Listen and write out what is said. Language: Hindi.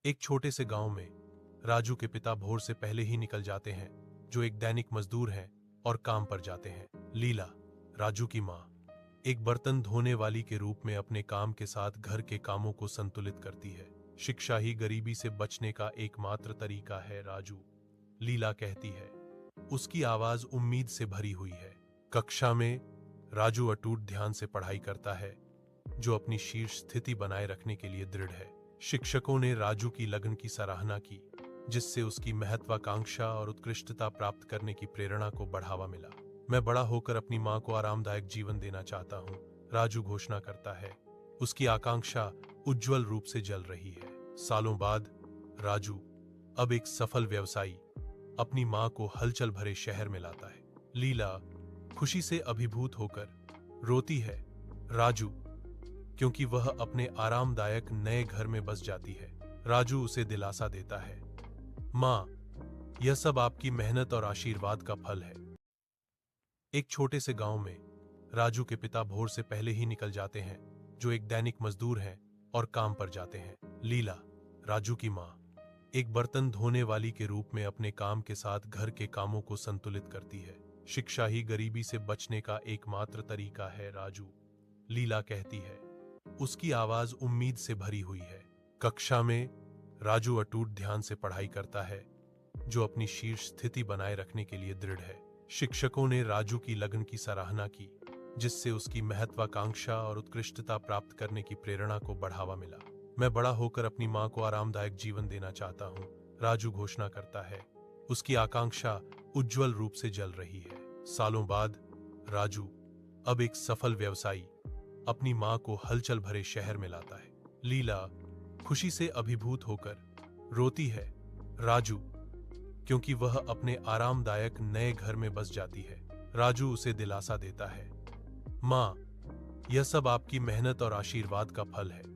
एक छोटे से गांव में राजू के पिता भोर से पहले ही निकल जाते हैं, जो एक दैनिक मजदूर हैं और काम पर जाते हैं। लीला, राजू की माँ, एक बर्तन धोने वाली के रूप में अपने काम के साथ घर के कामों को संतुलित करती है। शिक्षा ही गरीबी से बचने का एकमात्र तरीका है, राजू, लीला कहती है। उसकी आवाज उम्मीद से भरी हुई है। कक्षा में राजू अटूट ध्यान से पढ़ाई करता है, जो अपनी शीर्ष स्थिति बनाए रखने के लिए दृढ़ है। शिक्षकों ने राजू की लगन की सराहना की, जिससे उसकी महत्वाकांक्षा और उत्कृष्टता प्राप्त करने की प्रेरणा को बढ़ावा मिला। मैं बड़ा होकर अपनी मां को आरामदायक जीवन देना चाहता हूं, राजू घोषणा करता है। उसकी आकांक्षा उज्जवल रूप से जल रही है। सालों बाद राजू, अब एक सफल व्यवसायी, अपनी मां को हलचल भरे शहर में लाता है। लीला खुशी से अभिभूत होकर रोती है, राजू, क्योंकि वह अपने आरामदायक नए घर में बस जाती है। राजू उसे दिलासा देता है, मां, यह सब आपकी मेहनत और आशीर्वाद का फल है। एक छोटे से गांव में राजू के पिता भोर से पहले ही निकल जाते हैं, जो एक दैनिक मजदूर हैं और काम पर जाते हैं। लीला, राजू की मां, एक बर्तन धोने वाली के रूप में अपने काम के साथ घर के कामों को संतुलित करती है। शिक्षा ही गरीबी से बचने का एकमात्र तरीका है, राजू, लीला कहती है। उसकी आवाज उम्मीद से भरी हुई है। कक्षा में राजू अटूट ध्यान से पढ़ाई करता है, जो अपनी शीर्ष स्थिति बनाए रखने के लिए दृढ़ है। शिक्षकों ने राजू की लगन की सराहना की, जिससे उसकी महत्वाकांक्षा और उत्कृष्टता प्राप्त करने की प्रेरणा को बढ़ावा मिला। मैं बड़ा होकर अपनी मां को आरामदायक जीवन देना चाहता हूं, राजू घोषणा करता है। उसकी आकांक्षा उज्जवल रूप से जल रही है। सालों बाद राजू, अब एक सफल व्यवसायी, अपनी मां को हलचल भरे शहर में लाता है। लीला खुशी से अभिभूत होकर रोती है, राजू, क्योंकि वह अपने आरामदायक नए घर में बस जाती है। राजू उसे दिलासा देता है, मां, यह सब आपकी मेहनत और आशीर्वाद का फल है।